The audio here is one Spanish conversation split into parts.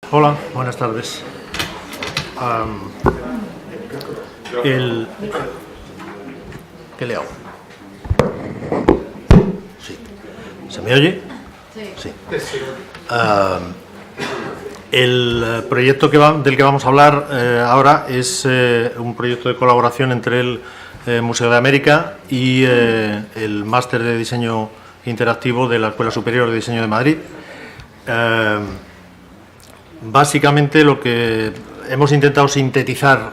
Hola, buenas tardes. ¿Qué le hago? Sí. ¿Se me oye? Sí. El proyecto del que vamos a hablar ahora es un proyecto de colaboración entre el Museo de América y el Máster de Diseño Interactivo de la Escuela Superior de Diseño de Madrid. Básicamente lo que hemos intentado sintetizar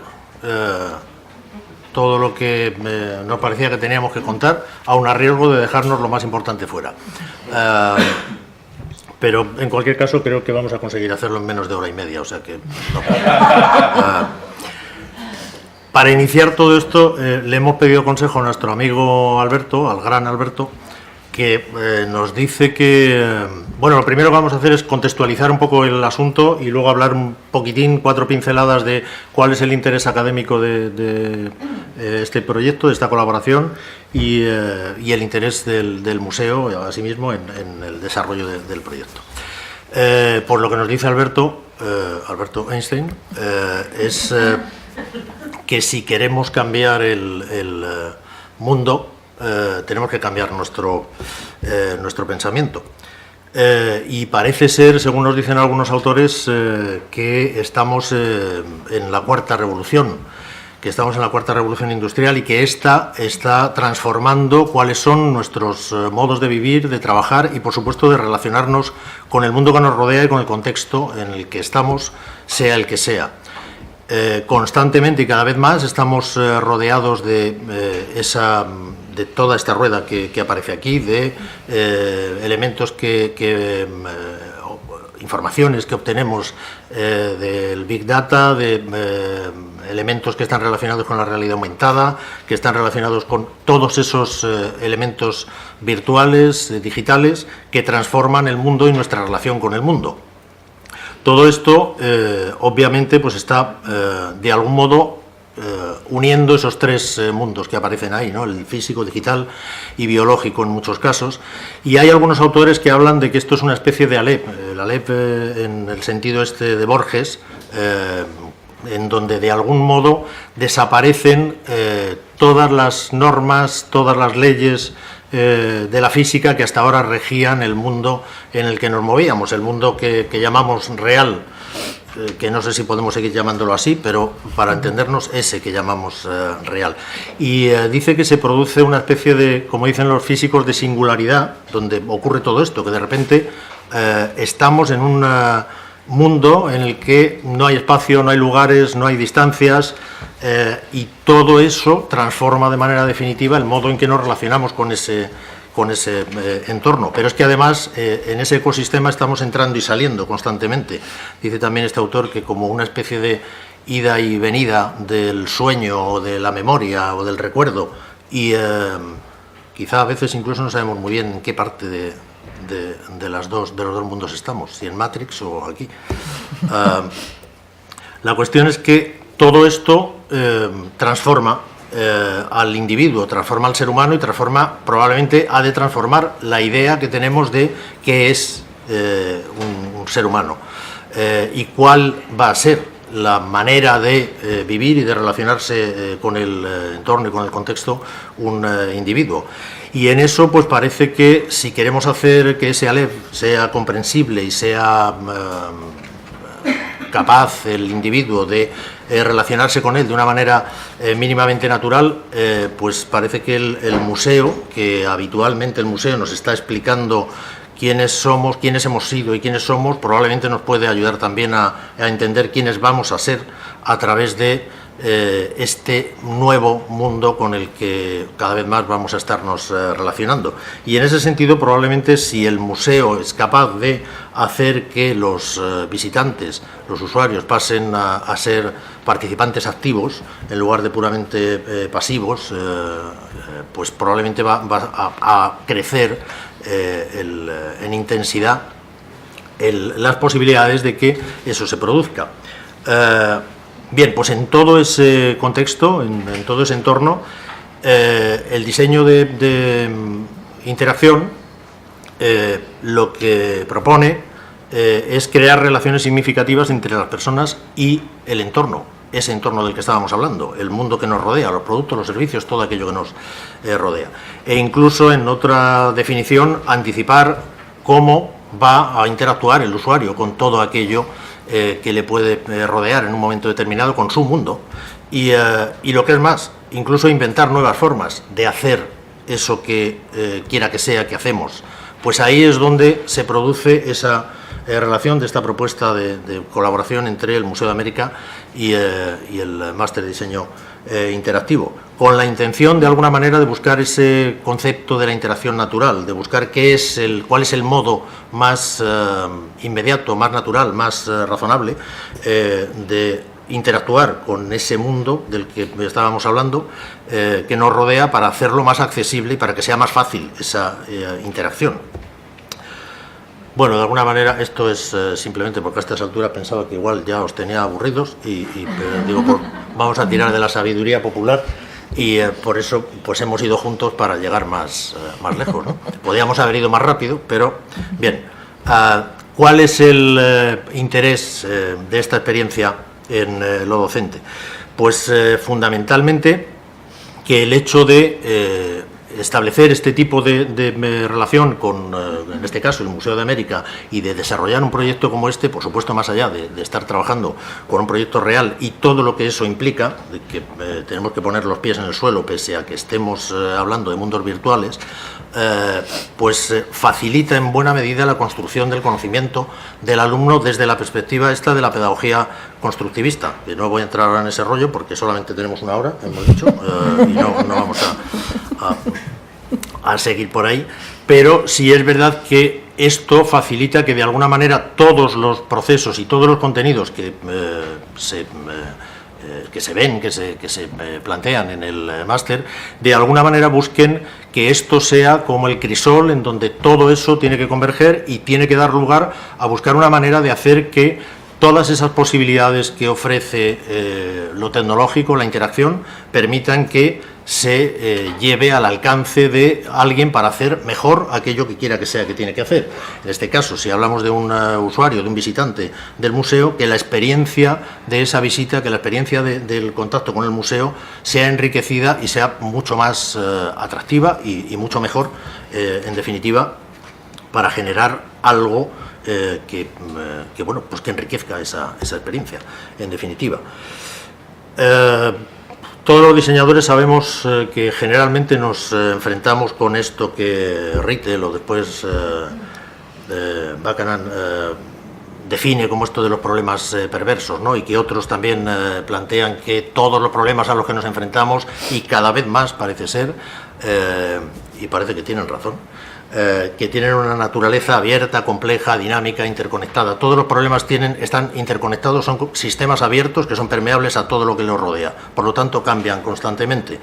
todo lo que nos parecía que teníamos que contar, aun a riesgo de dejarnos lo más importante fuera. Pero en cualquier caso creo que vamos a conseguir hacerlo en menos de hora y media, o sea que no. Para iniciar todo esto le hemos pedido consejo a nuestro amigo Alberto, al gran Alberto, que nos dice que, bueno, lo primero que vamos a hacer es contextualizar un poco el asunto y luego hablar un poquitín, 4 pinceladas de cuál es el interés académico de este proyecto, de esta colaboración y el interés del museo, asimismo, en el desarrollo del proyecto. Por lo que nos dice Alberto Einstein, es que si queremos cambiar el mundo, tenemos que cambiar nuestro pensamiento. Y parece ser, según nos dicen algunos autores, que estamos en la cuarta revolución, industrial y que esta está transformando cuáles son nuestros modos de vivir, de trabajar y, por supuesto, de relacionarnos con el mundo que nos rodea y con el contexto en el que estamos, sea el que sea. Constantemente y cada vez más estamos rodeados de toda esta rueda que aparece aquí, de elementos informaciones que obtenemos del Big Data, de elementos que están relacionados con la realidad aumentada, que están relacionados con todos esos elementos virtuales, digitales, que transforman el mundo y nuestra relación con el mundo. Todo esto, obviamente, pues está de algún modo uniendo esos 3 mundos que aparecen ahí, ¿no? El físico, digital y biológico en muchos casos. Y hay algunos autores que hablan de que esto es una especie de Aleph, el Aleph en el sentido este de Borges, en donde de algún modo desaparecen todas las normas, todas las leyes de la física que hasta ahora regían el mundo en el que nos movíamos, el mundo que llamamos real, que no sé si podemos seguir llamándolo así, pero para entendernos ese que llamamos real. Y dice que se produce una especie de, como dicen los físicos, de singularidad, donde ocurre todo esto, que de repente estamos en un mundo en el que no hay espacio, no hay lugares, no hay distancias, y todo eso transforma de manera definitiva el modo en que nos relacionamos con ese entorno. Pero es que además en ese ecosistema estamos entrando y saliendo constantemente. Dice también este autor que como una especie de ida y venida del sueño o de la memoria o del recuerdo, y quizá a veces incluso no sabemos muy bien en qué parte de los dos mundos estamos, si en Matrix o aquí. La cuestión es que todo esto transforma al individuo, transforma al ser humano y probablemente ha de transformar la idea que tenemos de qué es un ser humano y cuál va a ser la manera de vivir y de relacionarse con el entorno y con el contexto un individuo. Y en eso pues parece que si queremos hacer que ese Aleph sea comprensible y sea capaz el individuo de relacionarse con él de una manera mínimamente natural, pues parece que el museo, que habitualmente el museo nos está explicando quiénes somos, quiénes hemos sido y quiénes somos, probablemente nos puede ayudar también a entender quiénes vamos a ser a través de este nuevo mundo con el que cada vez más vamos a estarnos relacionando. Y en ese sentido, probablemente, si el museo es capaz de hacer que los visitantes, los usuarios, pasen a ser participantes activos en lugar de puramente pasivos, pues probablemente va a crecer en intensidad las posibilidades de que eso se produzca. Bien, pues en todo ese contexto, en todo ese entorno, el diseño de interacción lo que propone es crear relaciones significativas entre las personas y el entorno, ese entorno del que estábamos hablando, el mundo que nos rodea, los productos, los servicios, todo aquello que nos rodea. E incluso, en otra definición, anticipar cómo va a interactuar el usuario con todo aquello que le puede rodear en un momento determinado, con su mundo. Y lo que es más, incluso inventar nuevas formas de hacer eso que quiera que sea que hacemos. Pues ahí es donde se produce esa relación de esta propuesta de colaboración entre el Museo de América y el Máster de Diseño Interactivo, con la intención de alguna manera de buscar ese concepto de la interacción natural, de buscar cuál es el modo más inmediato, más natural, más razonable de interactuar con ese mundo del que estábamos hablando, que nos rodea, para hacerlo más accesible y para que sea más fácil esa interacción. Bueno, de alguna manera esto es simplemente porque a estas alturas pensaba que igual ya os tenía aburridos pero digo, vamos a tirar de la sabiduría popular y por eso pues hemos ido juntos para llegar más lejos, ¿no? Podíamos haber ido más rápido, pero bien. ¿Cuál es el interés de esta experiencia en lo docente? Pues fundamentalmente que el hecho de establecer este tipo de relación con, en este caso, el Museo de América, y de desarrollar un proyecto como este, por supuesto, más allá de estar trabajando con un proyecto real y todo lo que eso implica, de que tenemos que poner los pies en el suelo pese a que estemos hablando de mundos virtuales, pues facilita en buena medida la construcción del conocimiento del alumno desde la perspectiva esta de la pedagogía constructivista, que no voy a entrar ahora en ese rollo porque solamente tenemos una hora, hemos dicho, y no vamos a seguir por ahí, pero sí es verdad que esto facilita que de alguna manera todos los procesos y todos los contenidos que se ven, que se plantean en el máster, de alguna manera busquen que esto sea como el crisol en donde todo eso tiene que converger y tiene que dar lugar a buscar una manera de hacer que todas esas posibilidades que ofrece lo tecnológico, la interacción, permitan que se lleve al alcance de alguien para hacer mejor aquello que quiera que sea que tiene que hacer. En este caso, si hablamos de un usuario, de un visitante del museo, que la experiencia de esa visita, que la experiencia del contacto con el museo sea enriquecida y sea mucho más atractiva y mucho mejor, en definitiva, para generar algo que enriquezca esa experiencia, en definitiva. Todos los diseñadores sabemos que generalmente nos enfrentamos con esto que Rittel o después Buchanan define como esto de los problemas perversos, ¿no? Y que otros también plantean que todos los problemas a los que nos enfrentamos, y cada vez más parece ser, y parece que tienen razón, que tienen una naturaleza abierta, compleja, dinámica, interconectada. Todos los problemas están interconectados, son sistemas abiertos que son permeables a todo lo que los rodea. Por lo tanto, cambian constantemente.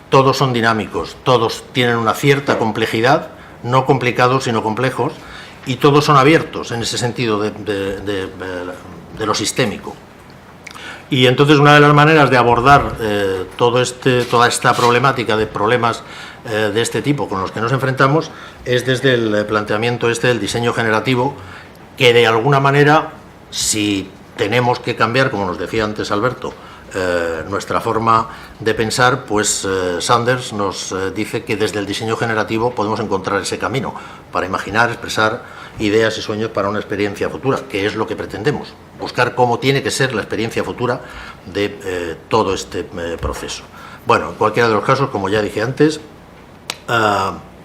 Todos son dinámicos, todos tienen una cierta complejidad, no complicados sino complejos, y todos son abiertos en ese sentido de lo sistémico. Y entonces una de las maneras de abordar toda esta problemática de problemas de este tipo con los que nos enfrentamos es desde el planteamiento del diseño generativo, que de alguna manera, si tenemos que cambiar, como nos decía antes Alberto, nuestra forma de pensar, pues Sanders nos dice que desde el diseño generativo podemos encontrar ese camino para imaginar, expresar ideas y sueños para una experiencia futura, que es lo que pretendemos, buscar cómo tiene que ser la experiencia futura de todo este proceso. Bueno, en cualquiera de los casos, como ya dije antes,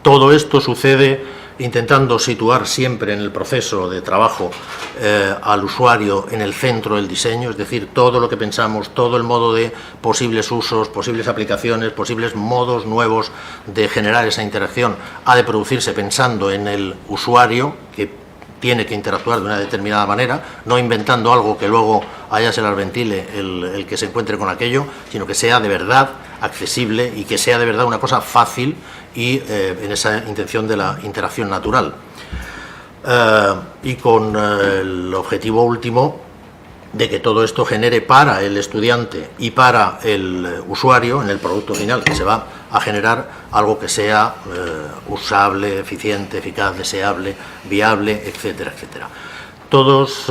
todo esto sucede intentando situar siempre en el proceso de trabajo al usuario en el centro del diseño, es decir, todo lo que pensamos, todo el modo de posibles usos, posibles aplicaciones, posibles modos nuevos de generar esa interacción ha de producirse pensando en el usuario, que tiene que interactuar de una determinada manera, no inventando algo que luego allá se las ventile el que se encuentre con aquello, sino que sea de verdad accesible y que sea de verdad una cosa fácil y en esa intención de la interacción natural. Y con el objetivo último de que todo esto genere para el estudiante y para el usuario, en el producto final que se va a generar, algo que sea usable, eficiente, eficaz, deseable, viable, etcétera, etcétera. todos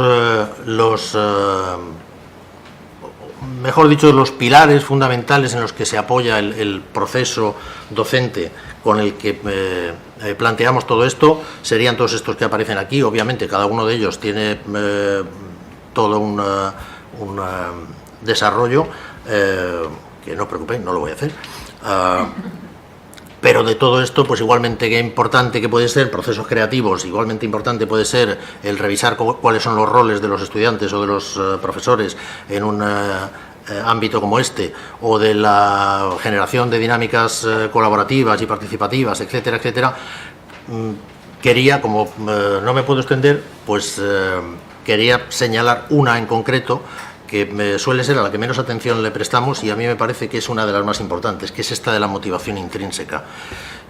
mejor dicho, los pilares fundamentales en los que se apoya el proceso docente con el que planteamos todo esto serían todos estos que aparecen aquí. Obviamente cada uno de ellos tiene todo un desarrollo que no os preocupéis, no lo voy a hacer. Pero de todo esto, pues igualmente que importante que puede ser procesos creativos, igualmente importante puede ser el revisar cuáles son los roles de los estudiantes o de los profesores en un ámbito como este, o de la generación de dinámicas colaborativas y participativas, etcétera, etcétera. Quería, como no me puedo extender, pues quería señalar una en concreto que suele ser a la que menos atención le prestamos y a mí me parece que es una de las más importantes, que es esta de la motivación intrínseca.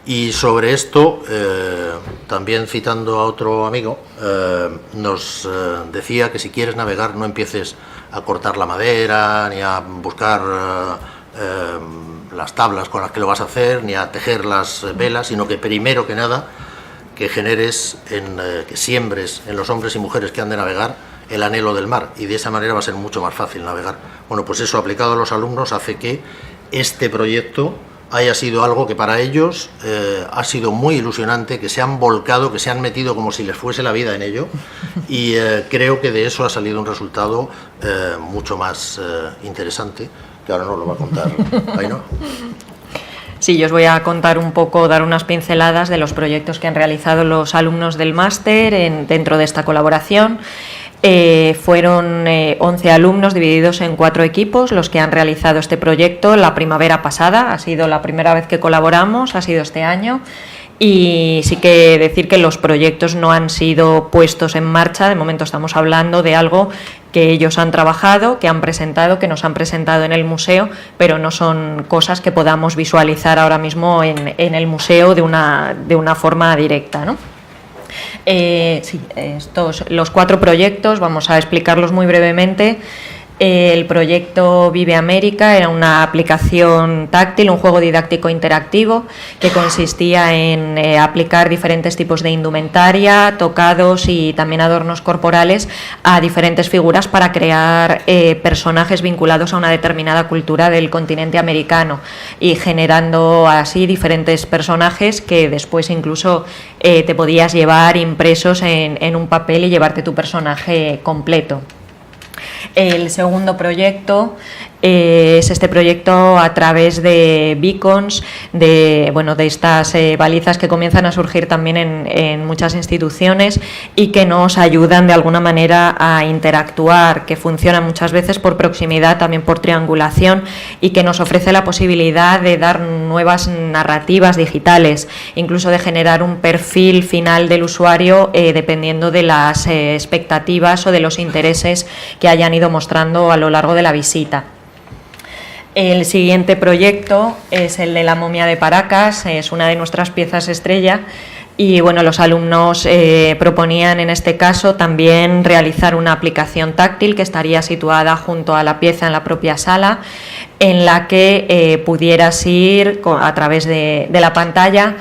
Y sobre esto, también citando a otro amigo, nos decía que si quieres navegar no empieces a cortar la madera, ni a buscar las tablas con las que lo vas a hacer, ni a tejer las velas, sino que primero que nada, que generes, que siembres en los hombres y mujeres que han de navegar el anhelo del mar, y de esa manera va a ser mucho más fácil navegar. Bueno, pues eso aplicado a los alumnos hace que este proyecto haya sido algo que para ellos ha sido muy ilusionante, que se han volcado, que se han metido como si les fuese la vida en ello, y creo que de eso ha salido un resultado mucho más interesante, que ahora nos lo va a contar Ainhoa. Sí, yo os voy a contar un poco, dar unas pinceladas de los proyectos que han realizado los alumnos del máster dentro de esta colaboración. Fueron 11 alumnos divididos en 4 equipos los que han realizado este proyecto la primavera pasada. Ha sido la primera vez que colaboramos, ha sido este año. Y sí que decir que los proyectos no han sido puestos en marcha. De momento estamos hablando de algo que ellos han trabajado, que han presentado, que nos han presentado en el museo, pero no son cosas que podamos visualizar ahora mismo en el museo de una forma directa, ¿no? Sí, los 4 proyectos, vamos a explicarlos muy brevemente. El proyecto Vive América era una aplicación táctil, un juego didáctico interactivo que consistía en aplicar diferentes tipos de indumentaria, tocados y también adornos corporales a diferentes figuras para crear personajes vinculados a una determinada cultura del continente americano, y generando así diferentes personajes que después incluso te podías llevar impresos en un papel y llevarte tu personaje completo. El segundo proyecto es este proyecto a través de beacons, de estas balizas que comienzan a surgir también en muchas instituciones y que nos ayudan de alguna manera a interactuar, que funcionan muchas veces por proximidad, también por triangulación, y que nos ofrece la posibilidad de dar nuevas narrativas digitales, incluso de generar un perfil final del usuario dependiendo de las expectativas o de los intereses que hayan ido mostrando a lo largo de la visita. El siguiente proyecto es el de la momia de Paracas, es una de nuestras piezas estrella, y bueno, los alumnos proponían en este caso también realizar una aplicación táctil que estaría situada junto a la pieza en la propia sala, en la que pudieras ir a través de la pantalla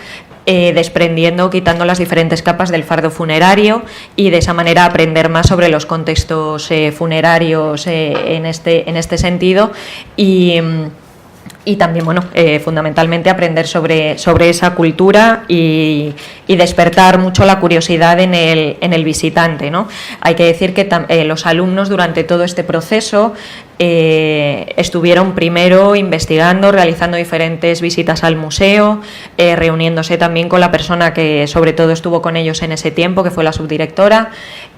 desprendiendo, quitando las diferentes capas del fardo funerario, y de esa manera aprender más sobre los contextos funerarios en este sentido, y también fundamentalmente aprender sobre esa cultura y despertar mucho la curiosidad en el visitante, ¿no? Hay que decir que los alumnos durante todo este proceso estuvieron primero investigando, realizando diferentes visitas al museo, reuniéndose también con la persona que sobre todo estuvo con ellos en ese tiempo, que fue la subdirectora,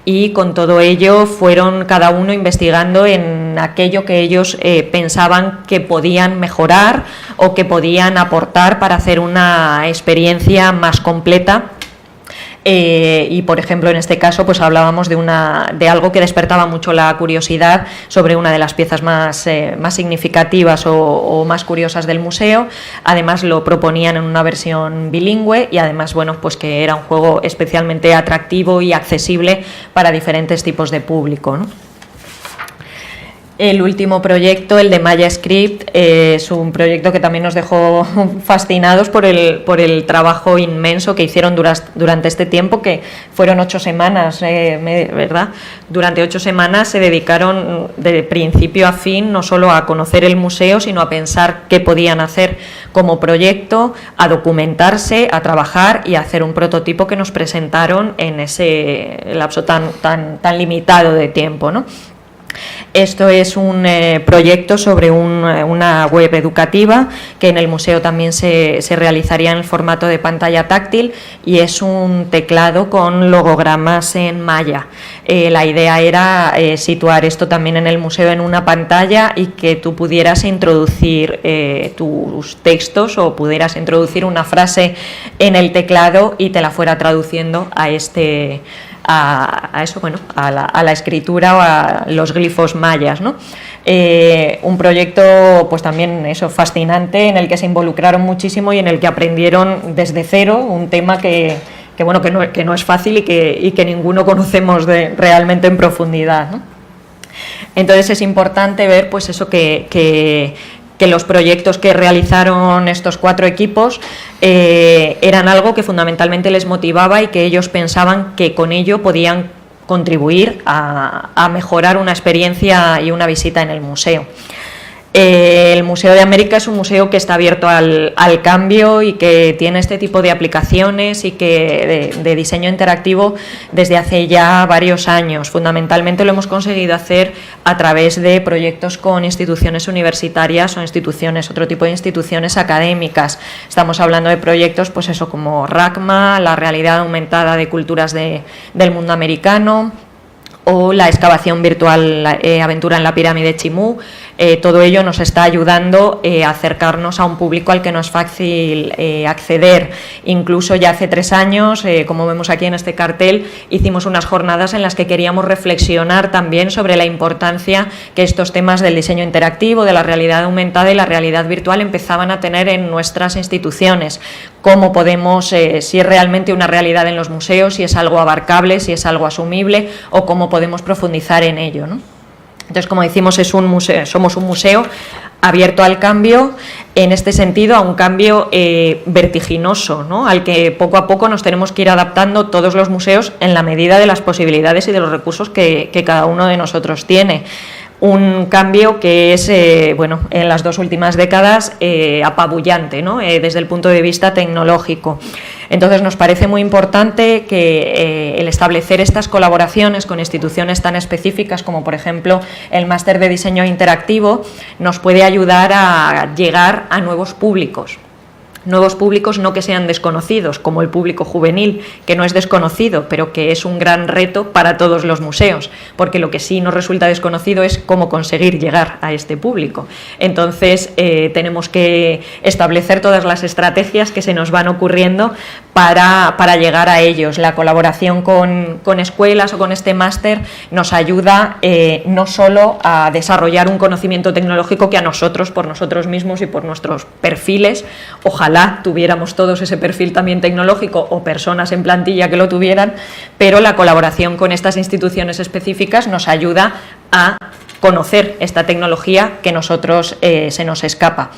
y con todo ello fueron cada uno investigando en aquello que ellos pensaban que podían mejorar o que podían aportar para hacer una experiencia más completa. Y por ejemplo en este caso pues hablábamos de algo que despertaba mucho la curiosidad sobre una de las piezas más significativas o más curiosas del museo. Además lo proponían en una versión bilingüe, y además pues que era un juego especialmente atractivo y accesible para diferentes tipos de público, ¿no? El último proyecto, el de MayaScript, es un proyecto que también nos dejó fascinados por el trabajo inmenso que hicieron durante este tiempo, que fueron 8 semanas, ¿verdad? Durante 8 semanas se dedicaron de principio a fin no solo a conocer el museo, sino a pensar qué podían hacer como proyecto, a documentarse, a trabajar y a hacer un prototipo que nos presentaron en ese lapso tan limitado de tiempo, ¿no? Esto es un proyecto sobre una web educativa que en el museo también se realizaría en el formato de pantalla táctil, y es un teclado con logogramas en maya. La idea era situar esto también en el museo en una pantalla y que tú pudieras introducir tus textos o pudieras introducir una frase en el teclado y te la fuera traduciendo a la escritura o a los glifos mayas, ¿no? Un proyecto pues también fascinante, en el que se involucraron muchísimo y en el que aprendieron desde cero un tema que no es fácil y que ninguno conocemos realmente en profundidad, ¿no? Entonces es importante ver pues eso que los proyectos que realizaron estos 4 equipos eran algo que fundamentalmente les motivaba y que ellos pensaban que con ello podían contribuir a mejorar una experiencia y una visita en el museo. El Museo de América es un museo que está abierto al cambio y que tiene este tipo de aplicaciones y que de diseño interactivo desde hace ya varios años. Fundamentalmente lo hemos conseguido hacer a través de proyectos con instituciones universitarias o otro tipo de instituciones académicas. Estamos hablando de proyectos pues eso, como RACMA, la realidad aumentada de culturas del mundo americano, o la excavación virtual Aventura en la pirámide Chimú. Todo ello nos está ayudando a acercarnos a un público al que no es fácil acceder. Incluso ya hace 3 años, como vemos aquí en este cartel, hicimos unas jornadas en las que queríamos reflexionar también sobre la importancia que estos temas del diseño interactivo, de la realidad aumentada y la realidad virtual empezaban a tener en nuestras instituciones. Cómo podemos, si es realmente una realidad en los museos, si es algo abarcable, si es algo asumible, o cómo podemos profundizar en ello, ¿no? Entonces, como decimos, somos un museo abierto al cambio, en este sentido a un cambio vertiginoso, ¿no? Al que poco a poco nos tenemos que ir adaptando todos los museos en la medida de las posibilidades y de los recursos que cada uno de nosotros tiene. Un cambio que es, en las 2 últimas décadas apabullante, ¿no? Desde el punto de vista tecnológico. Entonces nos parece muy importante que el establecer estas colaboraciones con instituciones tan específicas como por ejemplo el Máster de Diseño Interactivo nos puede ayudar a llegar a nuevos públicos. Nuevos públicos no que sean desconocidos, como el público juvenil, que no es desconocido, pero que es un gran reto para todos los museos, porque lo que sí nos resulta desconocido es cómo conseguir llegar a este público. Entonces, tenemos que establecer todas las estrategias que se nos van ocurriendo para llegar a ellos. La colaboración con escuelas o con este máster nos ayuda no solo a desarrollar un conocimiento tecnológico que a nosotros, por nosotros mismos y por nuestros perfiles, ojalá tuviéramos todos ese perfil también tecnológico o personas en plantilla que lo tuvieran, pero la colaboración con estas instituciones específicas nos ayuda a conocer esta tecnología que nosotros se nos escapa.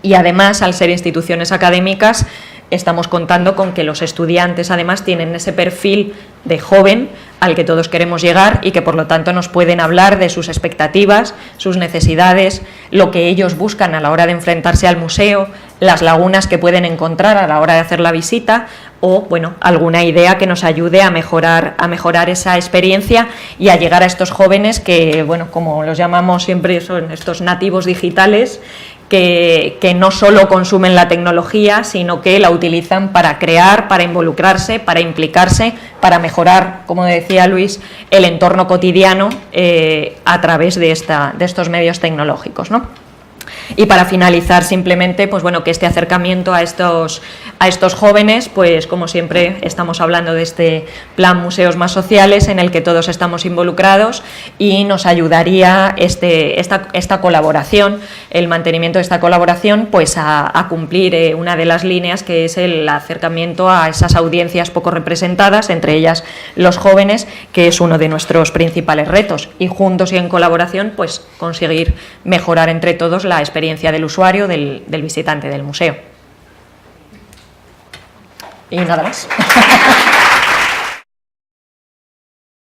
Y además, al ser instituciones académicas, estamos contando con que los estudiantes además tienen ese perfil de joven al que todos queremos llegar y que por lo tanto nos pueden hablar de sus expectativas, sus necesidades, lo que ellos buscan a la hora de enfrentarse al museo, las lagunas que pueden encontrar a la hora de hacer la visita o alguna idea que nos ayude a mejorar esa experiencia y a llegar a estos jóvenes que, como los llamamos siempre, son estos nativos digitales que no solo consumen la tecnología, sino que la utilizan para crear, para involucrarse, para implicarse, para mejorar, como decía Luis, el entorno cotidiano a través de estos medios tecnológicos, ¿no? Y para finalizar, simplemente, que este acercamiento a estos jóvenes, pues como siempre estamos hablando de este plan Museos Más Sociales en el que todos estamos involucrados y nos ayudaría esta colaboración, el mantenimiento de esta colaboración, pues a cumplir una de las líneas que es el acercamiento a esas audiencias poco representadas, entre ellas los jóvenes, que es uno de nuestros principales retos, y juntos y en colaboración, pues conseguir mejorar entre todos la experiencia del usuario, del visitante del museo. Y nada más.